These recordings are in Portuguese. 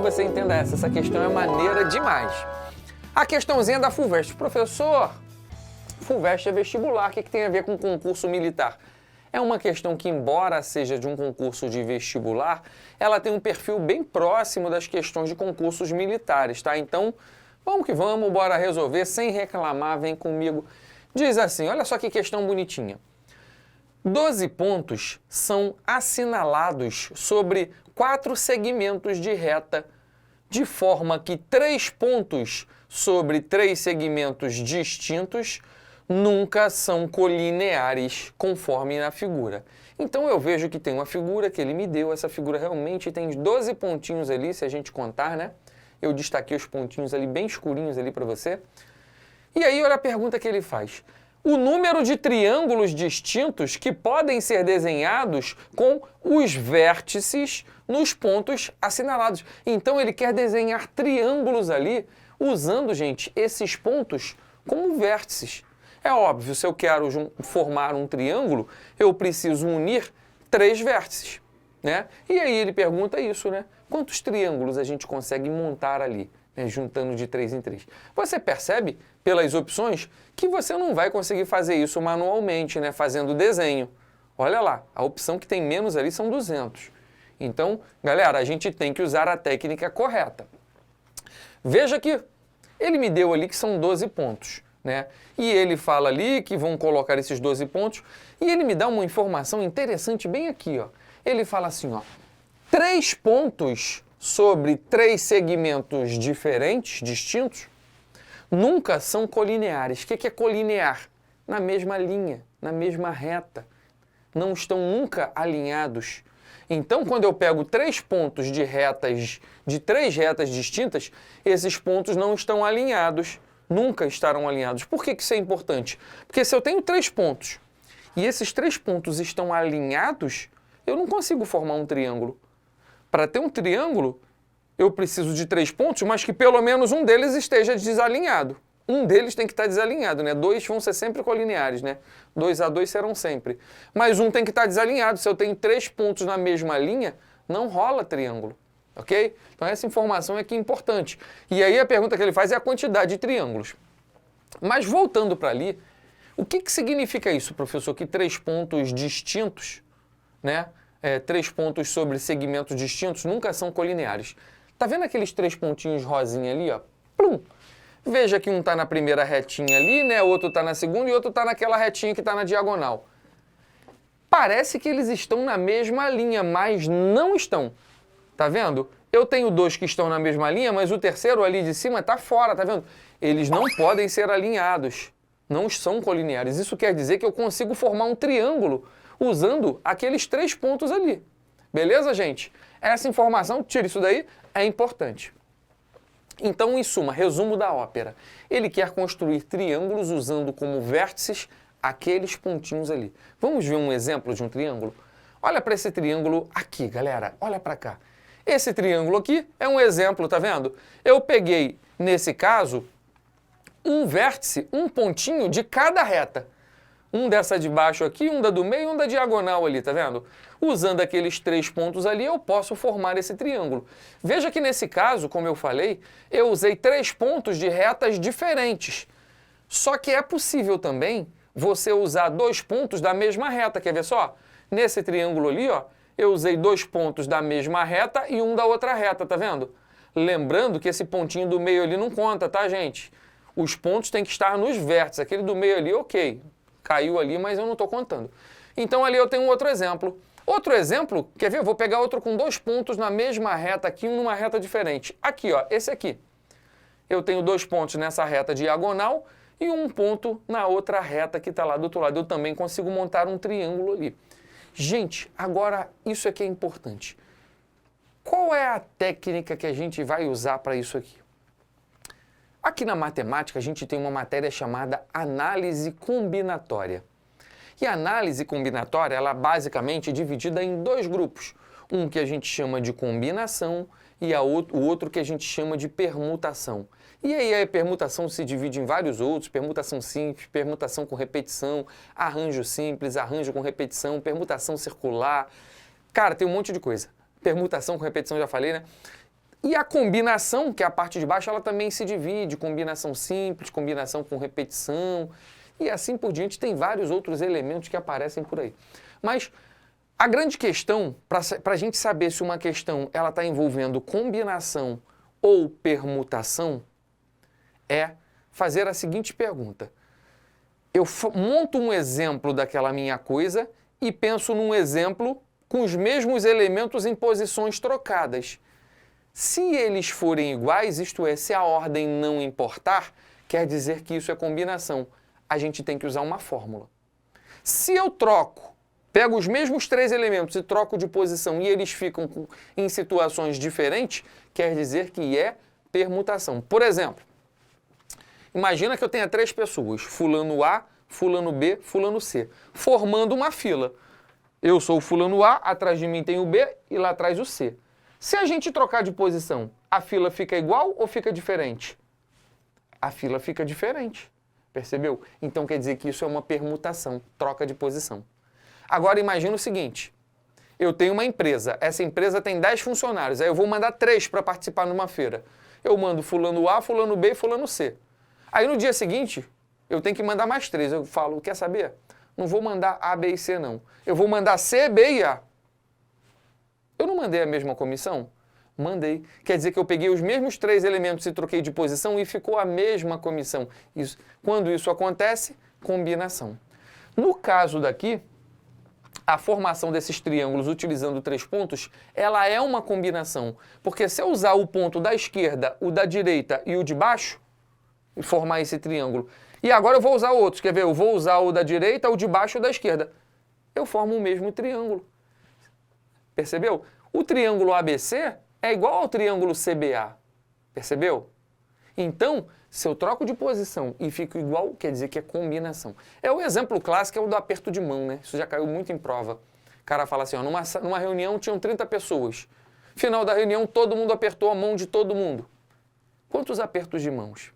você entenda essa. Essa questão é maneira demais. A questãozinha da FUVEST. Professor, FUVEST é vestibular. O que tem a ver com concurso militar? É uma questão que, embora seja de um concurso de vestibular, ela tem um perfil bem próximo das questões de concursos militares, tá? Então, vamos que vamos, bora resolver sem reclamar, vem comigo. Diz assim, olha só que questão bonitinha. 12 pontos são assinalados sobre 4 segmentos de reta, de forma que 3 pontos sobre 3 segmentos distintos nunca são colineares, conforme na figura. Então eu vejo que tem uma figura que ele me deu, essa figura realmente tem 12 pontinhos ali, se a gente contar, né? Eu destaquei os pontinhos ali, bem escurinhos ali para você. E aí olha a pergunta que ele faz. O número de triângulos distintos que podem ser desenhados com os vértices nos pontos assinalados. Então ele quer desenhar triângulos ali, usando, gente, esses pontos como vértices. É óbvio, se eu quero formar um triângulo, eu preciso unir 3 vértices, né? E aí ele pergunta isso, né? Quantos triângulos a gente consegue montar ali, né? Juntando de 3 em 3? Você percebe, pelas opções, que você não vai conseguir fazer isso manualmente, né? Fazendo desenho. Olha lá, a opção que tem menos ali são 200. Então, galera, a gente tem que usar a técnica correta. Veja que ele me deu ali que são 12 pontos. Né? E ele fala ali que vão colocar esses 12 pontos e ele me dá uma informação interessante bem aqui, ó. Ele fala assim, ó, 3 pontos sobre 3 segmentos diferentes, distintos, nunca são colineares. O que é colinear? Na mesma linha, na mesma reta. Não estão nunca alinhados. Então, quando eu pego 3 pontos de 3 retas distintas, esses pontos não estão alinhados. Nunca estarão alinhados. Por que isso é importante? Porque se eu tenho 3 pontos e esses 3 pontos estão alinhados, eu não consigo formar um triângulo. Para ter um triângulo, eu preciso de 3 pontos, mas que pelo menos um deles esteja desalinhado. Um deles tem que estar desalinhado, né? 2 vão ser sempre colineares, né? 2 a 2 serão sempre. Mas um tem que estar desalinhado. Se eu tenho 3 pontos na mesma linha, não rola triângulo. Ok? Então essa informação aqui é importante. E aí a pergunta que ele faz é a quantidade de triângulos. Mas voltando para ali, o que significa isso, professor? Que 3 pontos distintos, né? 3 pontos sobre segmentos distintos nunca são colineares. Tá vendo aqueles 3 pontinhos rosinha ali, ó? Plum! Veja que um está na primeira retinha ali, né? Outro está na segunda e outro está naquela retinha que está na diagonal. Parece que eles estão na mesma linha, mas não estão. Tá vendo? Eu tenho 2 que estão na mesma linha, mas o terceiro ali de cima está fora, tá vendo? Eles não podem ser alinhados, não são colineares. Isso quer dizer que eu consigo formar um triângulo usando aqueles 3 pontos ali. Beleza, gente? Essa informação, tira isso daí, é importante. Então, em suma, resumo da ópera. Ele quer construir triângulos usando como vértices aqueles pontinhos ali. Vamos ver um exemplo de um triângulo? Olha para esse triângulo aqui, galera. Olha para cá. Esse triângulo aqui é um exemplo, tá vendo? Eu peguei, nesse caso, um vértice, um pontinho de cada reta. Um dessa de baixo aqui, um da do meio e um da diagonal ali, tá vendo? Usando aqueles 3 pontos ali, eu posso formar esse triângulo. Veja que nesse caso, como eu falei, eu usei 3 pontos de retas diferentes. Só que é possível também você usar 2 pontos da mesma reta, quer ver só? Nesse triângulo ali, ó, eu usei 2 pontos da mesma reta e um da outra reta, tá vendo? Lembrando que esse pontinho do meio ali não conta, tá, gente? Os pontos têm que estar nos vértices. Aquele do meio ali, ok, caiu ali, mas eu não estou contando. Então ali eu tenho outro exemplo. Outro exemplo, quer ver? Eu vou pegar outro com 2 pontos na mesma reta aqui, um numa reta diferente. Aqui, ó, esse aqui. Eu tenho 2 pontos nessa reta diagonal e um ponto na outra reta que está lá do outro lado. Eu também consigo montar um triângulo ali. Gente, agora isso aqui é importante. Qual é a técnica que a gente vai usar para isso aqui? Aqui na matemática a gente tem uma matéria chamada análise combinatória. E a análise combinatória, ela é basicamente dividida em 2 grupos. Um que a gente chama de combinação e o outro que a gente chama de permutação. E aí a permutação se divide em vários outros, permutação simples, permutação com repetição, arranjo simples, arranjo com repetição, permutação circular. Cara, tem um monte de coisa. Permutação com repetição, já falei, né? E a combinação, que é a parte de baixo, ela também se divide, combinação simples, combinação com repetição, e assim por diante, tem vários outros elementos que aparecem por aí. Mas a grande questão, para a gente saber se uma questão está envolvendo combinação ou permutação, é fazer a seguinte pergunta. Eu monto um exemplo daquela minha coisa e penso num exemplo com os mesmos elementos em posições trocadas. Se eles forem iguais, isto é, se a ordem não importar, quer dizer que isso é combinação. A gente tem que usar uma fórmula. Se eu pego os mesmos 3 elementos e troco de posição e eles ficam em situações diferentes, quer dizer que é permutação. Por exemplo, imagina que eu tenha 3 pessoas, fulano A, fulano B, fulano C, formando uma fila. Eu sou o fulano A, atrás de mim tem o B e lá atrás o C. Se a gente trocar de posição, a fila fica igual ou fica diferente? A fila fica diferente, percebeu? Então quer dizer que isso é uma permutação, troca de posição. Agora imagina o seguinte, eu tenho uma empresa, essa empresa tem 10 funcionários, aí eu vou mandar 3 para participar numa feira. Eu mando fulano A, fulano B e fulano C. Aí no dia seguinte, eu tenho que mandar mais 3. Eu falo, quer saber? Não vou mandar A, B e C não. Eu vou mandar C, B e A. Eu não mandei a mesma comissão? Mandei. Quer dizer que eu peguei os mesmos 3 elementos e troquei de posição e ficou a mesma comissão. Quando isso acontece, combinação. No caso daqui, a formação desses triângulos utilizando 3 pontos, ela é uma combinação. Porque se eu usar o ponto da esquerda, o da direita e o de baixo, e formar esse triângulo, e agora eu vou usar outros, quer ver? Eu vou usar o da direita, o de baixo e o da esquerda. Eu formo o mesmo triângulo. Percebeu? O triângulo ABC é igual ao triângulo CBA. Percebeu? Então, se eu troco de posição e fico igual, quer dizer que é combinação. O exemplo clássico é o do aperto de mão, né? Isso já caiu muito em prova. O cara fala assim, ó, numa reunião tinham 30 pessoas. Final da reunião, todo mundo apertou a mão de todo mundo. Quantos apertos de mãos?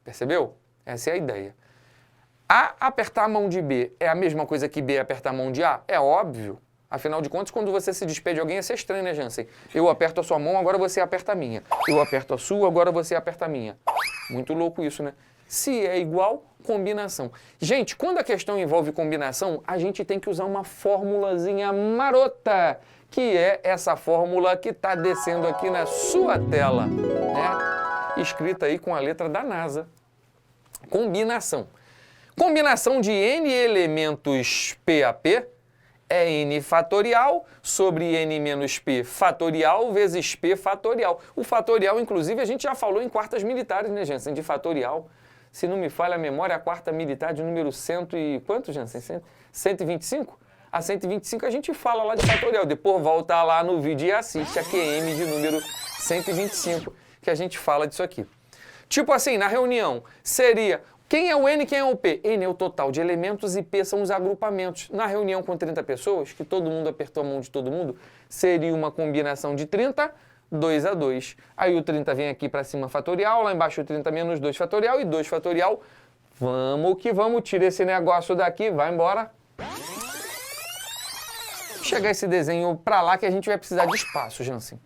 Percebeu? Essa é a ideia. A apertar a mão de B é a mesma coisa que B apertar a mão de A? É óbvio. Afinal de contas, quando você se despede de alguém, é ser estranho, né, Jansen? Eu aperto a sua mão, agora você aperta a minha. Eu aperto a sua, agora você aperta a minha. Muito louco isso, né? Se é igual, combinação. Gente, quando a questão envolve combinação, a gente tem que usar uma formulazinha marota, que é essa fórmula que está descendo aqui na sua tela, né? Escrita aí com a letra da NASA. Combinação. Combinação de N elementos P a P é N fatorial sobre N menos P fatorial vezes P fatorial. O fatorial, inclusive, a gente já falou em quartas militares, né, Jansen? De fatorial. Se não me falha a memória, a quarta militar de número 100 e... quanto, Jansen? 125? A 125 a gente fala lá de fatorial. Depois volta lá no vídeo e assiste a QM de número 125, que a gente fala disso aqui. Tipo assim, na reunião, seria... Quem é o N e quem é o P? N é o total de elementos e P são os agrupamentos. Na reunião com 30 pessoas, que todo mundo apertou a mão de todo mundo, seria uma combinação de 30, 2 a 2. Aí o 30 vem aqui para cima fatorial, lá embaixo o 30 menos 2 fatorial e 2 fatorial. Vamos que vamos, tira esse negócio daqui, vai embora. Chegar esse desenho para lá que a gente vai precisar de espaço, Jansen.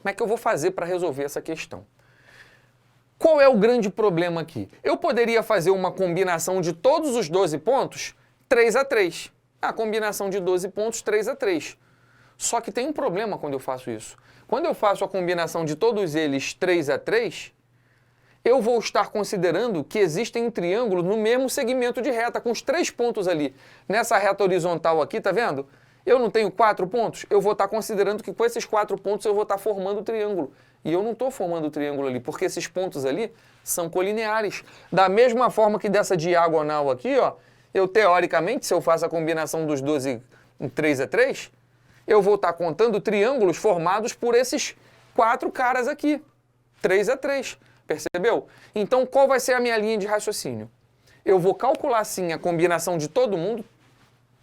Como é que eu vou fazer para resolver essa questão? Qual é o grande problema aqui? Eu poderia fazer uma combinação de todos os 12 pontos 3 a 3. A combinação de 12 pontos 3 a 3. Só que tem um problema quando eu faço isso. Quando eu faço a combinação de todos eles 3 a 3, eu vou estar considerando que existem um triângulo no mesmo segmento de reta, com os 3 pontos ali. Nessa reta horizontal aqui, tá vendo? Eu não tenho 4 pontos, eu vou estar considerando que com esses 4 pontos eu vou estar formando o triângulo. E eu não estou formando o triângulo ali, porque esses pontos ali são colineares. Da mesma forma que dessa diagonal aqui, ó, eu teoricamente, se eu faço a combinação dos 12 em 3 a 3, eu vou estar contando triângulos formados por esses 4 caras aqui. 3 a 3, percebeu? Então, qual vai ser a minha linha de raciocínio? Eu vou calcular, sim, a combinação de todo mundo,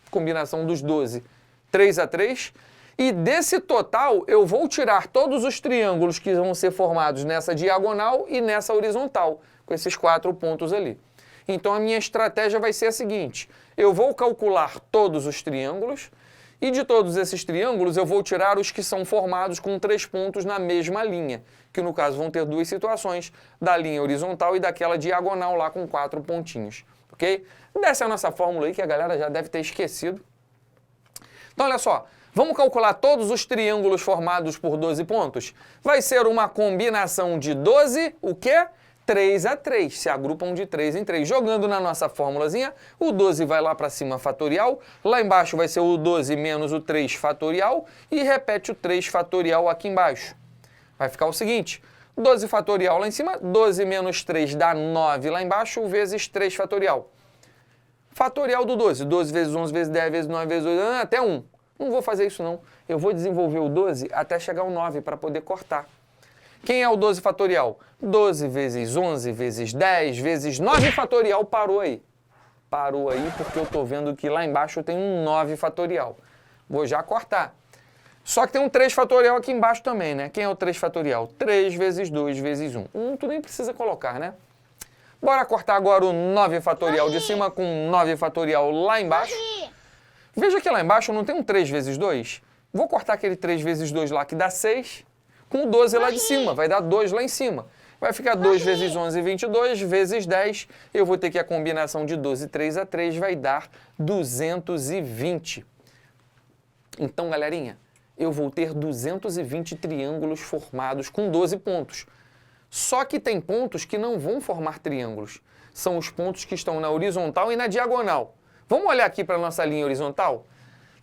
combinação dos 12, 3 a 3, e desse total eu vou tirar todos os triângulos que vão ser formados nessa diagonal e nessa horizontal, com esses 4 pontos ali. Então a minha estratégia vai ser a seguinte, eu vou calcular todos os triângulos E de todos esses triângulos, eu vou tirar os que são formados com 3 pontos na mesma linha, que no caso vão ter 2 situações, da linha horizontal e daquela diagonal lá com 4 pontinhos, ok? Dessa é a nossa fórmula aí que a galera já deve ter esquecido. Então, olha só, vamos calcular todos os triângulos formados por 12 pontos? Vai ser uma combinação de 12, o quê? 3 a 3, se agrupam de 3 em 3. Jogando na nossa fórmulazinha, o 12 vai lá para cima fatorial, lá embaixo vai ser o 12 menos o 3 fatorial e repete o 3 fatorial aqui embaixo. Vai ficar o seguinte, 12 fatorial lá em cima, 12 menos 3 dá 9 lá embaixo, vezes 3 fatorial. Fatorial do 12, 12 vezes 11 vezes 10 vezes 9 vezes 8, até 1. Não vou fazer isso não, eu vou desenvolver o 12 até chegar ao 9 para poder cortar. Quem é o 12 fatorial? 12 vezes 11 vezes 10 vezes 9 fatorial parou aí. Parou aí porque eu estou vendo que lá embaixo tem um 9 fatorial. Vou já cortar. Só que tem um 3 fatorial aqui embaixo também, né? Quem é o 3 fatorial? 3 vezes 2 vezes 1. Tu nem precisa colocar, né? Bora cortar agora o 9 fatorial de cima com 9 fatorial lá embaixo. Veja que lá embaixo não tem um 3 vezes 2. Vou cortar aquele 3 vezes 2 lá que dá 6. Com o 12 lá de cima, vai dar 2 lá em cima. Vai ficar 2 vezes 11, 22, vezes 10. Eu vou ter que a combinação de 12 e 3 a 3 vai dar 220. Então, galerinha, eu vou ter 220 triângulos formados com 12 pontos. Só que tem pontos que não vão formar triângulos. São os pontos que estão na horizontal e na diagonal. Vamos olhar aqui para a nossa linha horizontal?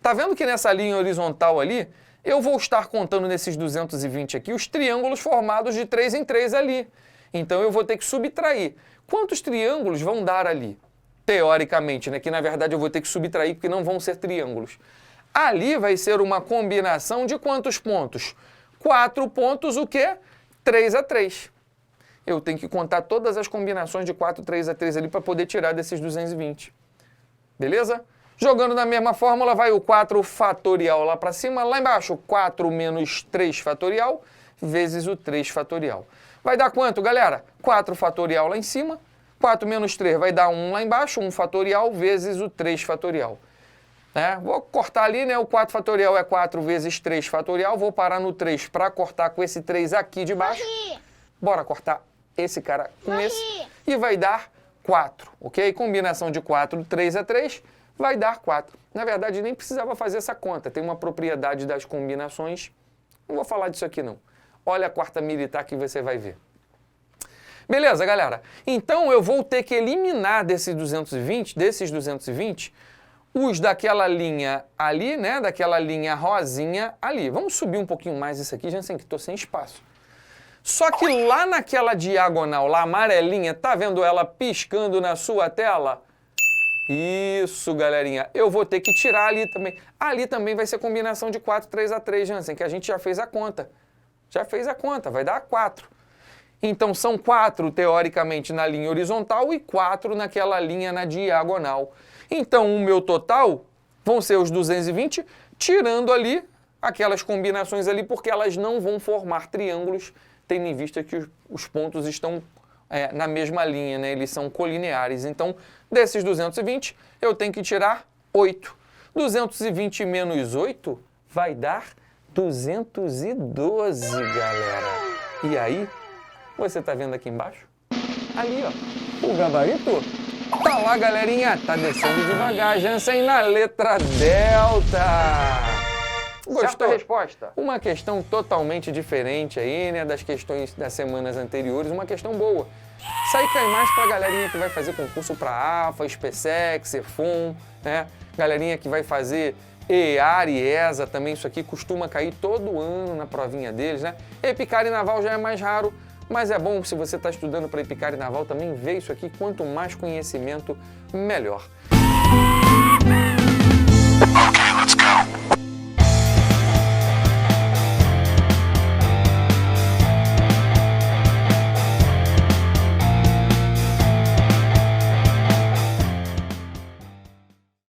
Tá vendo que nessa linha horizontal ali, eu vou estar contando nesses 220 aqui os triângulos formados de 3 em 3 ali. Então, eu vou ter que subtrair. Quantos triângulos vão dar ali? Teoricamente, né? Que na verdade eu vou ter que subtrair porque não vão ser triângulos. Ali vai ser uma combinação de quantos pontos? 4 pontos, o quê? 3 a 3. Eu tenho que contar todas as combinações de 4, 3 a 3 ali para poder tirar desses 220. Beleza? Jogando na mesma fórmula, vai o 4 fatorial lá para cima, lá embaixo, 4 menos 3 fatorial, vezes o 3 fatorial. Vai dar quanto, galera? 4 fatorial lá em cima, 4 menos 3 vai dar 1 lá embaixo, 1 fatorial, vezes o 3 fatorial. Vou cortar ali, né? O 4 fatorial é 4 vezes 3 fatorial, vou parar no 3 para cortar com esse 3 aqui de baixo. Bora cortar esse cara com esse e vai dar 4, ok? Combinação de 4, 3 a 3, vai dar 4. Na verdade, nem precisava fazer essa conta. Tem uma propriedade das combinações. Não vou falar disso aqui, não. Olha a quarta militar que você vai ver. Beleza, galera? Então, eu vou ter que eliminar desses 220, os daquela linha ali, né? Daquela linha rosinha ali. Vamos subir um pouquinho mais isso aqui, já sei que estou sem espaço. Só que lá naquela diagonal, lá amarelinha, tá vendo ela piscando na sua tela? Isso, galerinha. Eu vou ter que tirar ali também. Ali também vai ser combinação de 4, 3 a 3, Jansen, que a gente já fez a conta. Já fez a conta, vai dar 4. Então, são 4, teoricamente, na linha horizontal e 4 naquela linha na diagonal. Então, o meu total vão ser os 220, tirando ali aquelas combinações ali, porque elas não vão formar triângulos, tendo em vista que os pontos estão na mesma linha, né? Eles são colineares. Então, desses 220, eu tenho que tirar 8. 220 menos 8 vai dar 212, galera. E aí, você tá vendo aqui embaixo? Ali, ó, o gabarito tá lá, galerinha. Tá descendo devagar, Jansen, na letra delta. Gostou? Certa resposta. Uma questão totalmente diferente aí, né, das questões das semanas anteriores, uma questão boa. Isso aí cai mais pra galerinha que vai fazer concurso para AFA, SPSEC, CEFUM, né? Galerinha que vai fazer EAR e ESA também, isso aqui costuma cair todo ano na provinha deles, né? Epicária e Naval já é mais raro, mas é bom se você está estudando para Epicária e Naval também ver isso aqui, quanto mais conhecimento, melhor. Okay, let's go.